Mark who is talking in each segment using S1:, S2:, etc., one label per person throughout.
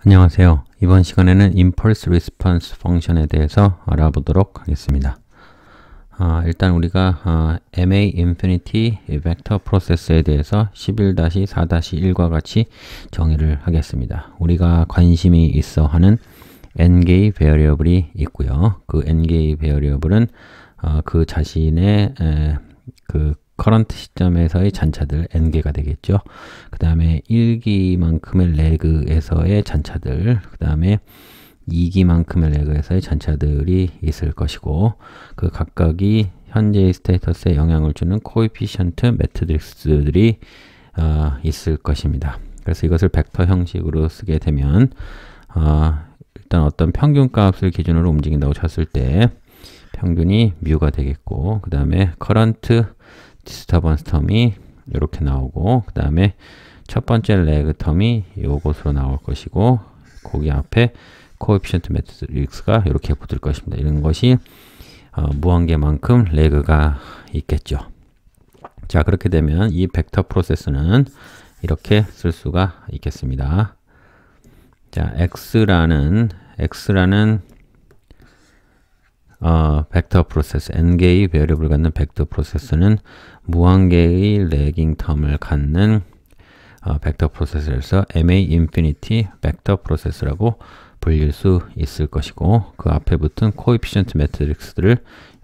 S1: 안녕하세요. 이번 시간에는 impulse response 펑션에 대해서 알아보도록 하겠습니다. 일단 우리가 MA infinity 벡터 프로세스에 대해서 11-4-1과 같이 정의를 하겠습니다. 우리가 관심이 있어 하는 n개의 베어리어블이 있고요. 그 n개의 베어리어블은 그 자신의 그 커런트 시점에서의 잔차들 n개가 되겠죠. 그 다음에 1기만큼의 레그에서의 잔차들, 그 다음에 2기만큼의 레그에서의 잔차들이 있을 것이고, 그 각각이 현재의 스테이터스에 영향을 주는 코에피션트 매트릭스들이 있을 것입니다. 그래서 이것을 벡터 형식으로 쓰게 되면 일단 어떤 평균 값을 기준으로 움직인다고 쳤을 때 평균이 뮤가 되겠고, 그 다음에 커런트 디스터번스 텀이 이렇게 나오고, 그 다음에 첫 번째 레그 텀이 요것으로 나올 것이고, 거기 앞에 코에피션트 매트릭스가 이렇게 붙을 것입니다. 이런 것이 무한계만큼 레그가 있겠죠. 자, 그렇게 되면 이 벡터 프로세스는 이렇게 쓸 수가 있겠습니다. 자, x라는 벡터 프로세스, n개의 베리어블을 갖는 벡터 프로세스는 무한개의 레깅 텀을 갖는 벡터 프로세스에서 MA 인피니티 벡터 프로세스라고 불릴 수 있을 것이고, 그 앞에 붙은 코에피션트 매트릭스들을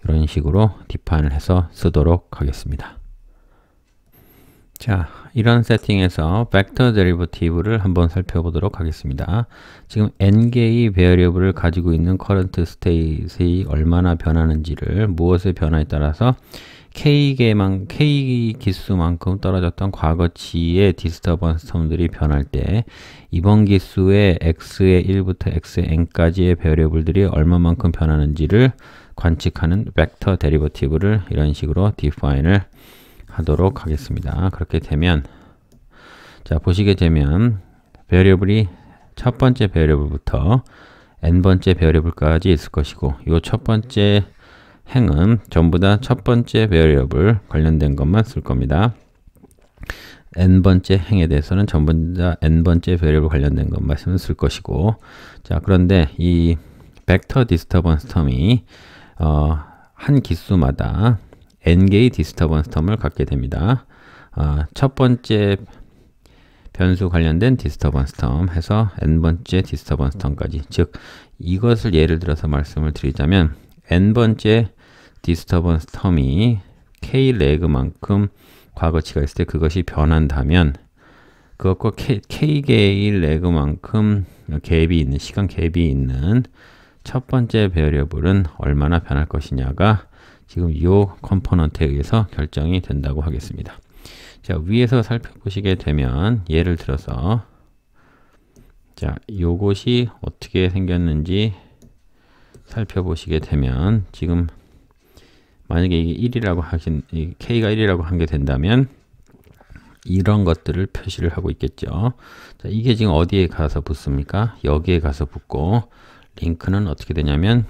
S1: 이런 식으로 디파인을 해서 쓰도록 하겠습니다. 자, 이런 세팅에서 벡터 데리버티브를 한번 살펴보도록 하겠습니다. 지금 n개의 베어리어블을 가지고 있는 커런트 스테이트이 얼마나 변하는지를 무엇의 변화에 따라서 k 기수만큼 떨어졌던 과거치의 디스터번스 텀들이 변할 때 이번 기수의 x의 1부터 x의 n까지의 베어리어블들이 얼마만큼 변하는지를 관측하는 벡터 데리버티브를 이런 식으로 디파인을 하도록 하겠습니다. 그렇게 되면, 자, 보시게 되면 베어리어블이 첫 번째 베어리어블부터 n번째 베어리어블까지 있을 것이고, 이 첫 번째 행은 전부 다 첫 번째 베어리어블 관련된 것만 쓸 겁니다. n번째 행에 대해서는 전부 다 n번째 베어리어블 관련된 것만 쓸 것이고, 자, 그런데 이 벡터 디스터번스 텀이 한 기수마다 n개의 디스터번스 텀을 갖게 됩니다. 첫 번째 변수 관련된 디스터번스 텀 해서 n번째 디스터번스 텀까지, 즉 이것을 예를 들어서 말씀을 드리자면 n번째 디스터번스 텀이 k 레그만큼 과거치가 있을 때 그것이 변한다면 그것과 k개의 레그만큼 갭이 있는, 시간 갭이 있는 첫 번째 베어리어블은 얼마나 변할 것이냐가 지금 이 컴포넌트에 의해서 결정이 된다고 하겠습니다. 자, 위에서 살펴보시게 되면 예를 들어서, 자, 요것이 어떻게 생겼는지 살펴보시게 되면, 지금 만약에 이게 1이라고 k가 1이라고 한 게 된다면 이런 것들을 표시를 하고 있겠죠. 자, 이게 지금 어디에 가서 붙습니까? 여기에 가서 붙고, 링크는 어떻게 되냐면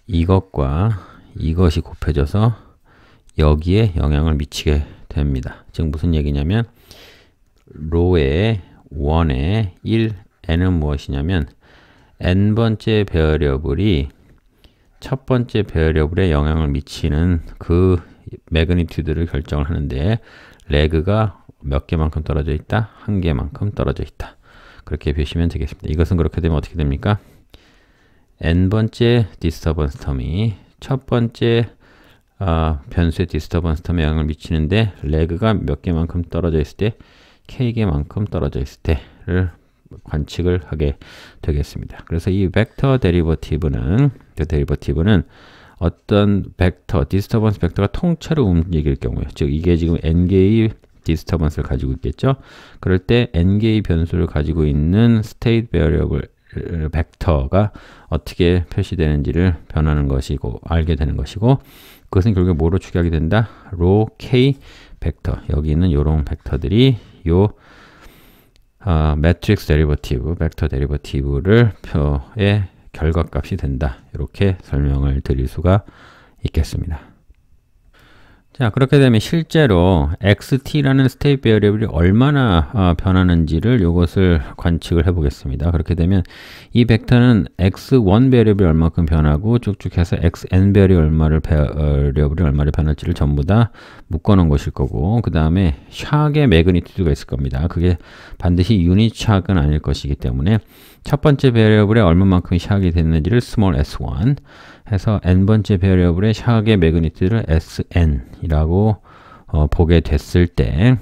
S1: 이것과 이것이 곱해져서 여기에 영향을 미치게 됩니다. 즉 무슨 얘기냐면 로의 1의 1, n은 무엇이냐면 n번째 베어리어블이 첫 번째 베어리어블에 영향을 미치는 그 매그니튜드를 결정을 하는데, 레그가 몇 개만큼 떨어져 있다? 한 개만큼 떨어져 있다. 그렇게 보시면 되겠습니다. 이것은 그렇게 되면 어떻게 됩니까? n번째 디스터번스 텀이 첫 번째 변수의 디스터번스 텀에 영향을 미치는데 레그가 몇 개만큼 떨어져 있을 때 k개만큼 떨어져 있을 때를 관측을 하게 되겠습니다. 그래서 이 벡터 데리버티브는 어떤 벡터, 디스터번스 벡터가 통째로 움직일 경우에, 즉 이게 지금 n개의 디스터번스를 가지고 있겠죠. 그럴 때 n개의 변수를 가지고 있는 스테이트 베어리어블 벡터가 어떻게 표시되는지를 변하는 것이고 알게 되는 것이고, 그것은 결국 뭐로 추계하게 된다? 로 k 벡터, 여기 있는 이런 벡터들이 요 매트릭스 데리버티브, 벡터 데리버티브를 표의 결과값이 된다. 이렇게 설명을 드릴 수가 있겠습니다. 자, 그렇게 되면 실제로 xt라는 스테이트 베리어블이 얼마나 변하는지를 이것을 관측을 해 보겠습니다. 그렇게 되면 이 벡터는 x1 베리어블이 얼마큼 변하고 쭉쭉 해서 xn 베리어블이 얼마를 변할지를 전부 다 묶어 놓은 것일 거고, 그 다음에 샥의 매그니튜드가 있을 겁니다. 그게 반드시 유닛 샥은 아닐 것이기 때문에 첫 번째 베리어블에 얼마만큼 샥이 됐는지를 small s1 해서 n번째 베리어블의 샥의 매그니튜드를 sn이라고 보게 됐을 때,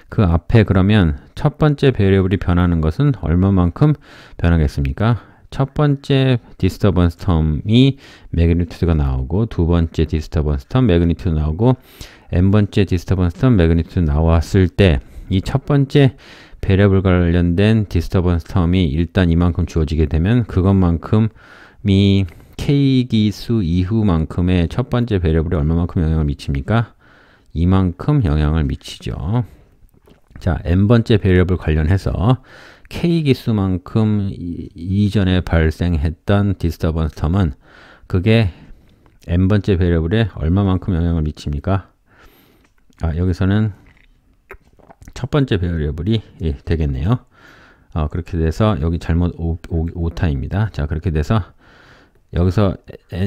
S1: 그 앞에 그러면 첫 번째 베리어블이 변하는 것은 얼마만큼 변하겠습니까? 첫 번째 디스터번스 텀이 매그니튜드가 나오고, 두 번째 디스터번스 텀 매그니튜드 나오고, n번째 디스터번스 텀 매그니튜드 나왔을 때 이 첫 번째 베리어블 관련된 디스터번스 텀이 일단 이만큼 주어지게 되면 그것만큼이 K기수 이후만큼의 첫 번째 베리어블이 얼마만큼 영향을 미칩니까? 이만큼 영향을 미치죠. 자, n번째 베리어블 관련해서 K기수만큼 이전에 발생했던 디스터번스 텀은 그게 n번째 베리어블에 얼마만큼 영향을 미칩니까? 여기서는 첫 번째 베리어블이 되겠네요. 그렇게 돼서 여기 잘못 오타입니다. 자, 그렇게 돼서 여기서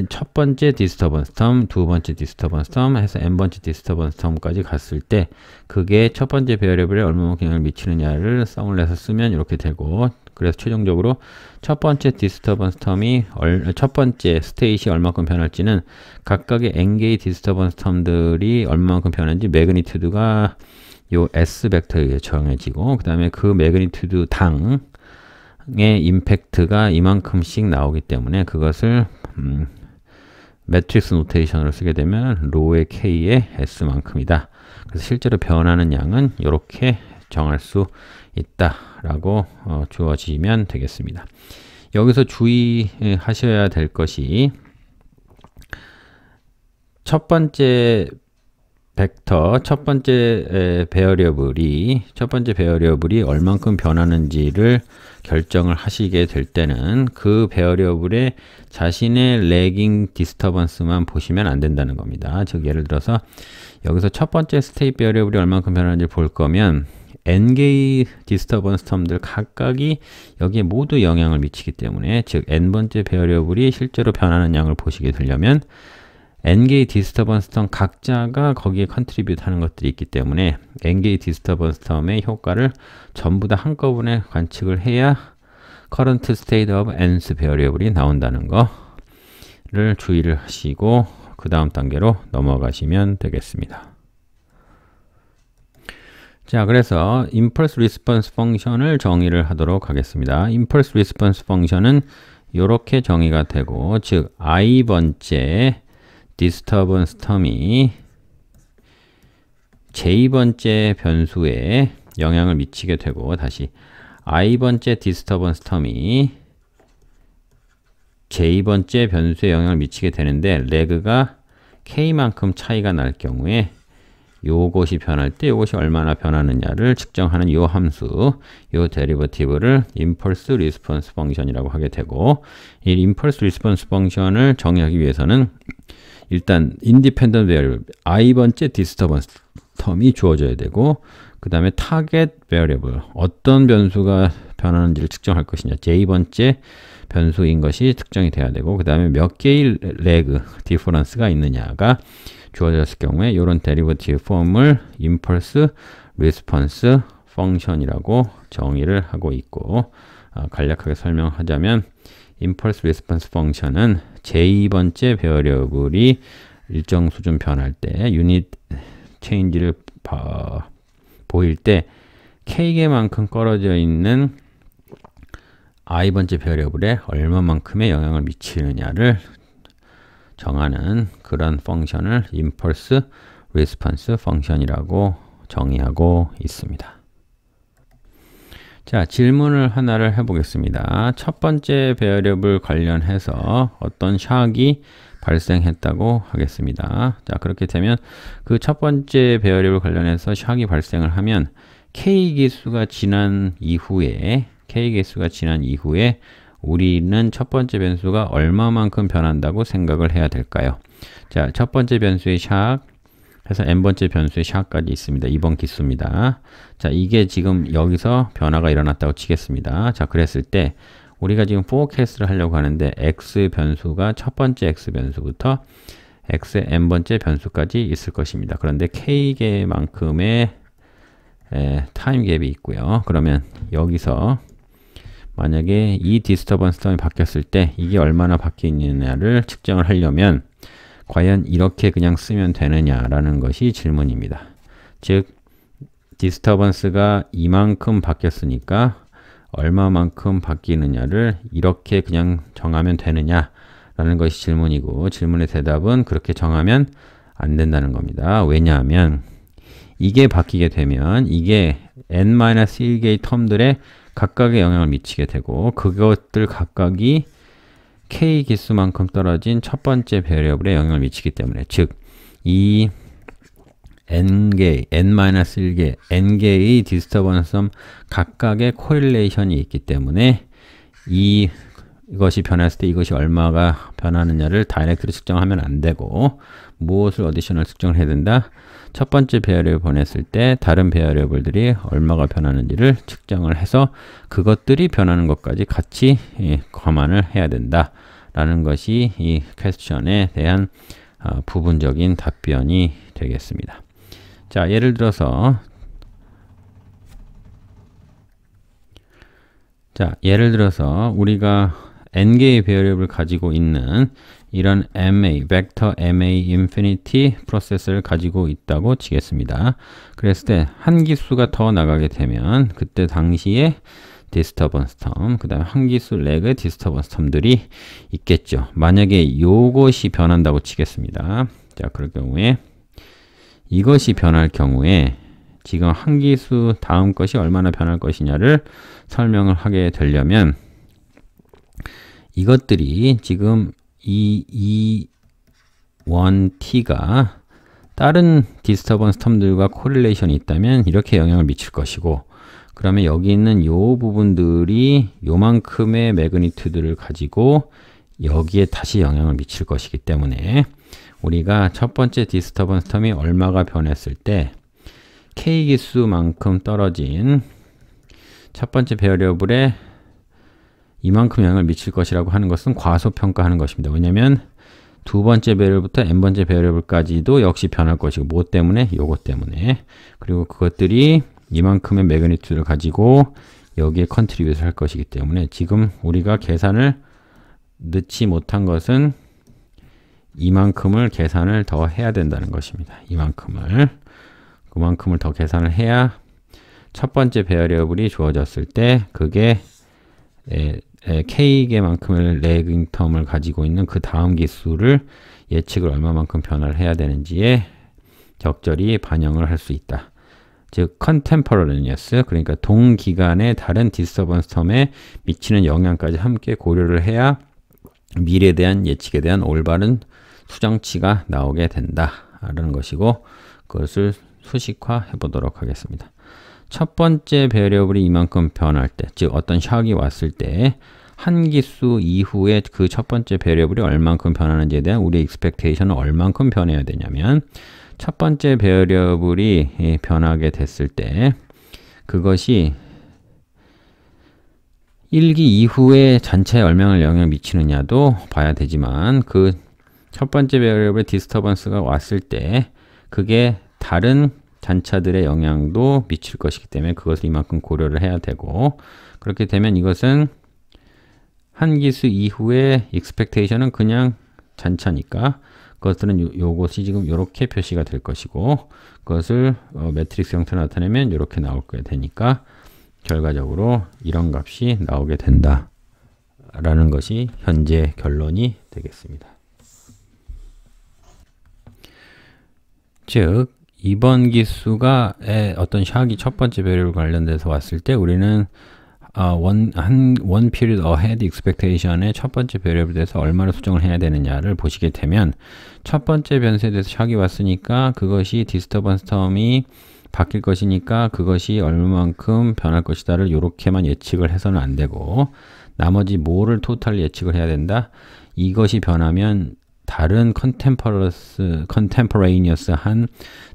S1: 첫 번째 디스터번스 텀, 두 번째 디스터번스 텀 해서 n번째 디스터번스 텀까지 갔을 때 그게 첫 번째 베리어블에 얼마만큼 영향을 미치느냐를 썸을 내서 쓰면 이렇게 되고, 그래서 최종적으로 첫 번째 디스터번스 텀이 첫 번째 스테이트이 얼마만큼 변할지는 각각의 n개의 디스터번스 텀들이 얼마만큼 변하는지 매그니튜드가 요 S 벡터에 의해 정해지고, 그 다음에 그 매그니튜드 당의 임팩트가 이만큼씩 나오기 때문에 그것을 매트릭스 노테이션으로 쓰게 되면 로의 K의 S만큼이다. 그래서 실제로 변하는 양은 이렇게 정할 수 있다라고 주어지면 되겠습니다. 여기서 주의하셔야 될 것이 첫 번째 벡터, 첫 번째 베어리어블이 얼만큼 변하는지를 결정을 하시게 될 때는 그 베어리어블의 자신의 레깅 디스터번스만 보시면 안 된다는 겁니다. 즉 예를 들어서 여기서 첫 번째 스테이트 베어리어블이 얼만큼 변하는지 볼 거면 n개의 디스터번스 텀들 각각이 여기에 모두 영향을 미치기 때문에, 즉 n번째 베어리어블이 실제로 변하는 양을 보시게 되려면 n개의 디스터번스 텀 각자가 거기에 컨트리뷰트 하는 것들이 있기 때문에 n개의 디스터번스 텀의 효과를 전부 다 한꺼번에 관측을 해야 current state of nth variable이 나온다는 거를 주의를 하시고 그 다음 단계로 넘어가시면 되겠습니다. 자, 그래서 impulse response function을 정의를 하도록 하겠습니다. impulse response function은 이렇게 정의가 되고, 즉 i번째 디스터번스 텀이 j번째 변수에 영향을 미치게 되고, 다시 i번째 디스터번스 텀이 j번째 변수에 영향을 미치게 되는데, 레그가 k만큼 차이가 날 경우에 요것이 변할 때 요것이 얼마나 변하느냐를 측정하는 요 함수, 요 데리버티브를 impulse response function이라고 하게 되고, 이 impulse response function을 정의하기 위해서는 일단 independent variable i번째 디스터번스 텀이 주어져야 되고, 그 다음에 target variable 어떤 변수가 변하는지를 측정할 것이냐, j번째 변수인 것이 특정이 돼야 되고, 그 다음에 몇 개의 leg difference가 있느냐가 주어졌을 경우에 이런 데리버티브 폼을 impulse response function이라고 정의를 하고 있고, 간략하게 설명하자면 impulse response function은 j번째 베어리어블이 일정 수준 변할 때 유닛 체인지를 보일 때 k개만큼 떨어져 있는 i번째 베어리어블에 얼마만큼의 영향을 미치느냐를 정하는 그런 펑션을 impulse response function이라고 정의하고 있습니다. 자, 질문을 하나를 해보겠습니다. 첫 번째 베어리어블 관련해서 어떤 샥이 발생했다고 하겠습니다. 자, 그렇게 되면 그 첫 번째 베어리어블 관련해서 샥이 발생을 하면 K기수가 지난 이후에 우리는 첫 번째 변수가 얼마만큼 변한다고 생각을 해야 될까요? 자, 첫 번째 변수의 샥 해서 n번째 변수의 샤까지 있습니다. 2번 기수입니다. 자, 이게 지금 여기서 변화가 일어났다고 치겠습니다. 자, 그랬을 때 우리가 지금 forecast를 하려고 하는데 x 변수가 첫 번째 x 변수부터 x의 n번째 변수까지 있을 것입니다. 그런데 k개만큼의 타임 갭이 있고요. 그러면 여기서 만약에 이 디스터번스 텀이 바뀌었을 때 이게 얼마나 바뀌느냐를 측정을 하려면 과연 이렇게 그냥 쓰면 되느냐라는 것이 질문입니다. 즉 디스터번스가 이만큼 바뀌었으니까 얼마만큼 바뀌느냐를 이렇게 그냥 정하면 되느냐라는 것이 질문이고, 질문의 대답은 그렇게 정하면 안 된다는 겁니다. 왜냐하면 이게 바뀌게 되면 이게 n-1개의 텀들에 각각의 영향을 미치게 되고, 그것들 각각이 k 기수만큼 떨어진 첫 번째 베리어블에 영향을 미치기 때문에, 즉 이 n개, n-1개, n개의 디스터번스 텀 각각의 코릴레이션이 있기 때문에 이것이 변했을 때 이것이 얼마가 변하느냐를 다이렉트로 측정하면 안 되고, 무엇을 어디셔널 측정을 해야 된다? 첫 번째 베어리블을 보냈을 때 다른 베어리블들이 얼마가 변하는지를 측정을 해서 그것들이 변하는 것까지 같이 감안을 해야 된다 라는 것이 이 퀘스천에 대한 부분적인 답변이 되겠습니다. 자, 예를 들어서 우리가 n개의 베어리블을 가지고 있는 이런 벡터 MA 인피니티 프로세스를 가지고 있다고 치겠습니다. 그랬을 때 한 기수가 더 나가게 되면 그때 당시에 디스터번스 텀, 그 다음에 한 기수 렉의 디스터번스 텀들이 있겠죠. 만약에 이것이 변한다고 치겠습니다. 자, 그럴 경우에 이것이 변할 경우에 지금 한 기수 다음 것이 얼마나 변할 것이냐를 설명을 하게 되려면 이것들이 지금 이 E1T가 다른 디스터번스 텀들과 코릴레이션이 있다면 이렇게 영향을 미칠 것이고, 그러면 여기 있는 요 부분들이 요만큼의 매그니튜드를 가지고 여기에 다시 영향을 미칠 것이기 때문에 우리가 첫 번째 디스터번스 텀이 얼마가 변했을 때 K 기수만큼 떨어진 첫 번째 베어리어블에 이만큼 영향을 미칠 것이라고 하는 것은 과소평가하는 것입니다. 왜냐하면 두 번째 베어리어블부터 n번째 베어리어블까지도 역시 변할 것이고, 뭐 때문에? 요것 때문에. 그리고 그것들이 이만큼의 매그니튜드를 가지고 여기에 컨트리뷰트를 할 것이기 때문에 지금 우리가 계산을 넣지 못한 것은 이만큼을 계산을 더 해야 된다는 것입니다. 그만큼을 더 계산을 해야 첫 번째 베어리어블이 주어졌을 때 그게 K개만큼의 레깅 텀을 가지고 있는 그 다음 기수를 예측을 얼마만큼 변화를 해야 되는지에 적절히 반영을 할 수 있다. 즉 contemporaneous, 그러니까 동기간의 다른 디스터번스 텀에 미치는 영향까지 함께 고려를 해야 미래에 대한 예측에 대한 올바른 수정치가 나오게 된다라는 것이고, 그것을 수식화해 보도록 하겠습니다. 첫 번째 베리어블이 이만큼 변할 때, 즉 어떤 샥이 왔을 때 한 기수 이후에 그 첫 번째 베리어블이 얼만큼 변하는지에 대한 우리의 익스펙테이션은 얼만큼 변해야 되냐면, 첫 번째 베리어블이 변하게 됐을 때 그것이 1기 이후에 잔차에 얼마나 영향을 미치느냐도 봐야 되지만, 그 첫 번째 베리어블의 디스터번스가 왔을 때 그게 다른 잔차들의 영향도 미칠 것이기 때문에 그것을 이만큼 고려를 해야 되고, 그렇게 되면 이것은 한 기수 이후에 익스펙테이션은 그냥 잔차니까 그것들은 요것이 지금 이렇게 표시가 될 것이고, 그것을 매트릭스 형태로 나타내면 이렇게 나올 거야 되니까 결과적으로 이런 값이 나오게 된다 라는 것이 현재 결론이 되겠습니다. 즉 이번 기수가 어떤 샥이 첫 번째 베리어블 관련돼서 왔을 때 우리는 one period ahead expectation의 첫 번째 베리어블에 대해서 얼마나 수정을 해야 되느냐를 보시게 되면, 첫 번째 변수에 대해서 샥이 왔으니까 그것이 디스터번스 텀이 바뀔 것이니까 그것이 얼마만큼 변할 것이다를 이렇게만 예측을 해서는 안 되고, 나머지 뭐를 토탈 예측을 해야 된다? 이것이 변하면 다른 컨템포레이니어스한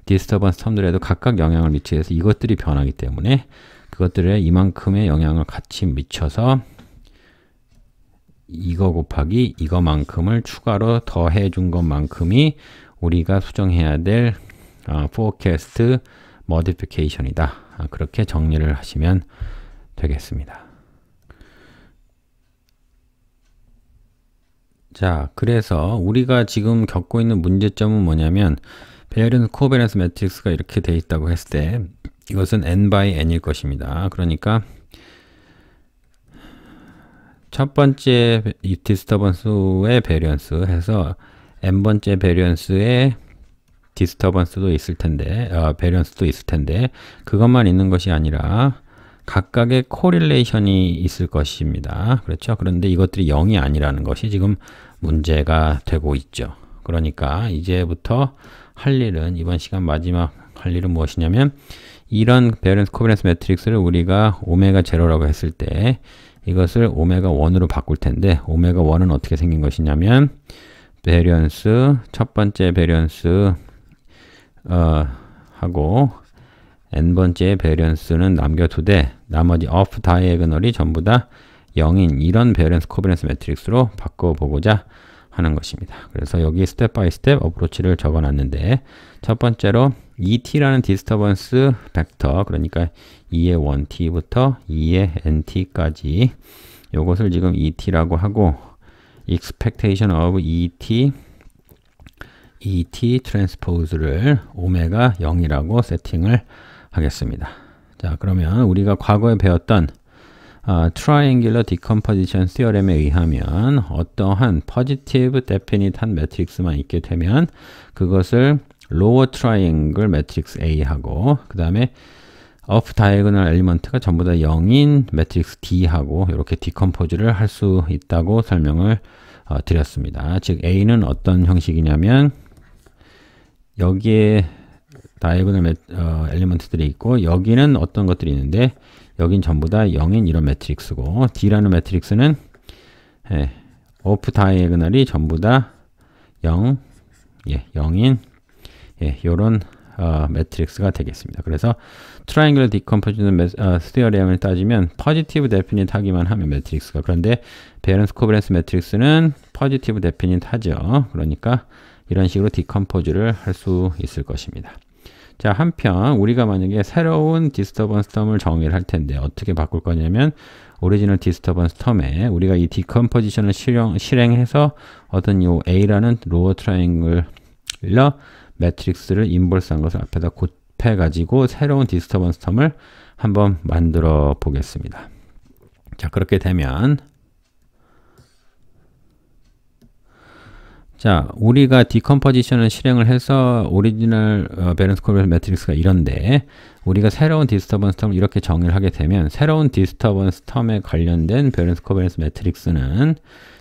S1: 디스터번스 텀들에도 각각 영향을 미치게 해서 이것들이 변하기 때문에 그것들에 이만큼의 영향을 같이 미쳐서 이거 곱하기 이거만큼을 추가로 더해 준 것만큼이 우리가 수정해야 될 forecast modification이다. 그렇게 정리를 하시면 되겠습니다. 자, 그래서 우리가 지금 겪고 있는 문제점은 뭐냐면 베어런스 코베런스 매트릭스가 이렇게 돼 있다고 했을 때 이것은 n by n일 것입니다. 그러니까 첫 번째 이 디스터번스의 베리언스 해서 n번째 베리언스의 디스터번스도 있을 텐데 베리언스도 있을 텐데 그것만 있는 것이 아니라 각각의 코릴레이션이 있을 것입니다. 그렇죠? 그런데 이것들이 0이 아니라는 것이 지금 문제가 되고 있죠. 그러니까 이제부터 할 일은 이번 시간 마지막 할 일은 무엇이냐면 이런 베어런스 코베런스 매트릭스를 우리가 오메가 제로라고 했을 때 이것을 오메가 1으로 바꿀 텐데 오메가 1은 어떻게 생긴 것이냐면 베리언스 첫 번째 베리언스 하고 n번째 베리언스는 남겨두되 나머지 off diagonal이 전부 다 0인 이런 베어런스 코베런스 매트릭스로 바꿔보고자 하는 것입니다. 그래서 여기 스텝 바이 스텝 어프로치를 적어놨는데 첫 번째로 ET라는 디스터번스 벡터 그러니까 2의 1T부터 2의 NT까지 요것을 지금 ET라고 하고 expectation of ET 트랜스포즈를 오메가 0이라고 세팅을 하겠습니다. 자, 그러면 우리가 과거에 배웠던 트라이앵귤러 디컴포지션 시어렘에 의하면 어떠한 포지티브 데피닛한 매트릭스만 있게 되면 그것을 로어 트라이앵글 매트릭스 A하고 그 다음에 off diagonal 엘리먼트가 전부 다 0인 매트릭스 D하고 이렇게 디컴포즈를 할 수 있다고 설명을 드렸습니다. 즉 A는 어떤 형식이냐면 여기에 다이애고널 엘리먼트들이 있고 여기는 어떤 것들이 있는데 여긴 전부 다 0인 이런 매트릭스고 D라는 매트릭스는 오프 다이애고널이 전부 다 0, 0인 요런 매트릭스가 되겠습니다. 그래서 트라이앵글러 디컴포지션 스티어리엄을 따지면 포지티브 데피닛 하기만 하면 매트릭스가 그런데 베어런스 코베런스 매트릭스는 포지티브 데피닛 하죠. 그러니까 이런 식으로 디컴포즈를 할 수 있을 것입니다. 자, 한편 우리가 만약에 새로운 디스터번스 텀을 정의를 할 텐데 어떻게 바꿀 거냐면 오리지널 디스터번스 텀에 우리가 이 디컴포지션을 실행해서 어떤 요 A라는 로어 트라이앵글러 매트릭스를 인버스한 것을 앞에다 곱해 가지고 새로운 디스터번스 텀을 한번 만들어 보겠습니다. 자, 그렇게 되면 자, 우리가 디컴포지션을 실행을 해서 오리지널 베어런스 코베런스 매트릭스가 이런데 우리가 새로운 디스터번스 텀을 이렇게 정의를 하게 되면 새로운 디스터번스 텀에 관련된 베어런스 코베런스 매트릭스는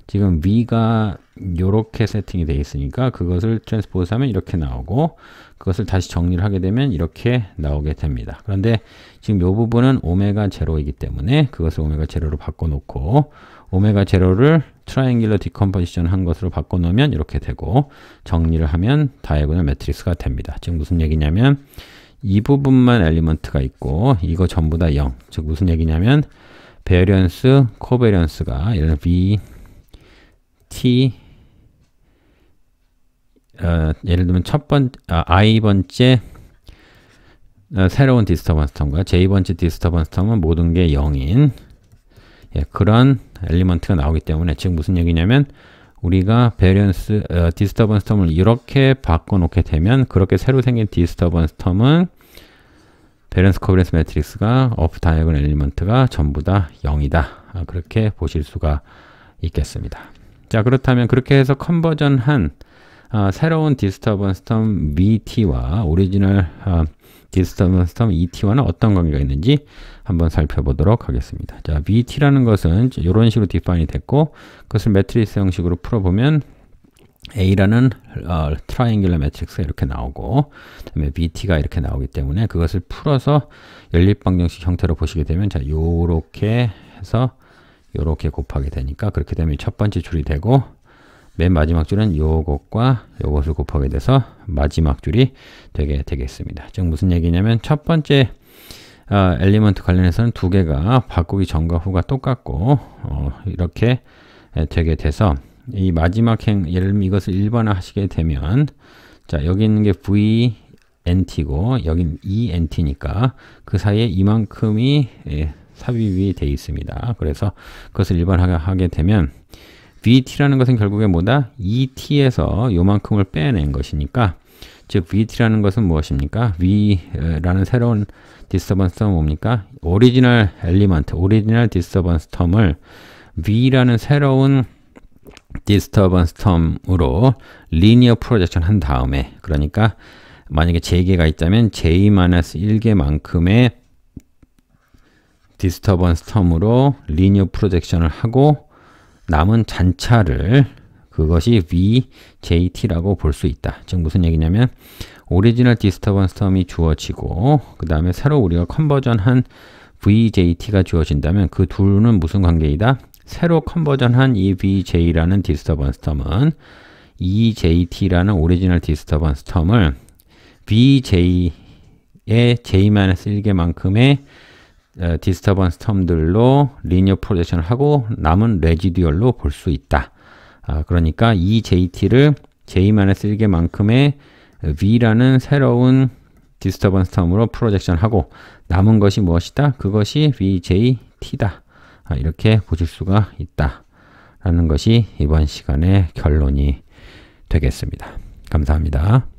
S1: 지금 V가 이렇게 세팅이 되어 있으니까 그것을 트랜스포즈 하면 이렇게 나오고 그것을 다시 정리를 하게 되면 이렇게 나오게 됩니다. 그런데 지금 이 부분은 오메가 제로이기 때문에 그것을 오메가 제로로 바꿔놓고 오메가 제로를 트라이앵귤러 디컴포지션 한 것으로 바꿔놓으면 이렇게 되고 정리를 하면 다이애고널 매트릭스가 됩니다. 지금 무슨 얘기냐면 이 부분만 엘리먼트가 있고 이거 전부 다 0. 즉 무슨 얘기냐면 베어런스 코베런스가 예를 들어 V, T 예를 들면 i번째 새로운 디스터번스 텀과 j번째 디스터번스 텀은 모든 게 0인 그런 엘리먼트가 나오기 때문에 즉 무슨 얘기냐면 우리가 베어런스 디스터번스 텀을 이렇게 바꿔놓게 되면 그렇게 새로 생긴 디스터번스 텀은 베어런스 코베런스 매트릭스가 오프 다이애고널 엘리먼트가 전부 다 0이다. 그렇게 보실 수가 있겠습니다. 자, 그렇다면 그렇게 해서 컨버전한 새로운 디스터번스 텀 VT와 오리지널 디스터번스 텀 ET와는 어떤 관계가 있는지 한번 살펴보도록 하겠습니다. 자, VT라는 것은 이런 식으로 디파인이 됐고 그것을 매트리스 형식으로 풀어보면 A라는 트라이앵귤러 매트릭스가 이렇게 나오고 그다음에 VT가 이렇게 나오기 때문에 그것을 풀어서 연립방정식 형태로 보시게 되면 자, 요렇게 해서 요렇게 곱하게 되니까 그렇게 되면 첫 번째 줄이 되고 맨 마지막 줄은 요것과 요것을 곱하게 돼서 마지막 줄이 되게 되겠습니다. 즉 무슨 얘기냐면 첫 번째 엘리먼트 관련해서는 두 개가 바꾸기 전과 후가 똑같고 이렇게 되게 돼서 이 마지막 예를 들면 이것을 1번화 하시게 되면 자 여기 있는 게 VNT고 여긴 ENT니까 그 사이에 이만큼이 삽입이 되어 있습니다. 그래서 그것을 1번화 하게 되면 VT라는 것은 결국에 뭐다? ET에서 요만큼을 빼낸 것이니까 즉 VT라는 것은 무엇입니까? V라는 새로운 디스터번스 텀은 뭡니까? 오리지널 엘리먼트, 오리지널 디스터번스 텀을 V라는 새로운 디스터번스 텀으로 리니어 프로젝션 한 다음에 그러니까 만약에 J개가 있다면 J-1개만큼의 디스터번스 텀으로 리니어 프로젝션을 하고 남은 잔차를 그것이 VJT라고 볼 수 있다. 즉 무슨 얘기냐면 오리지널 디스터번스 텀이 주어지고 그 다음에 새로 우리가 컨버전한 VJT가 주어진다면 그 둘은 무슨 관계이다? 새로 컨버전한 이 VJ라는 디스터번스 텀은 EJT라는 오리지널 디스터번스 텀을 VJ의 J-1개만큼의 디스터번스 텀들로 리니어 프로젝션을 하고 남은 레지듀얼로 볼 수 있다. 그러니까 이 JT를 J-1개만큼의 V라는 새로운 디스터번스 텀으로 프로젝션하고 남은 것이 무엇이다? 그것이 VJT다. 이렇게 보실 수가 있다. 라는 것이 이번 시간의 결론이 되겠습니다. 감사합니다.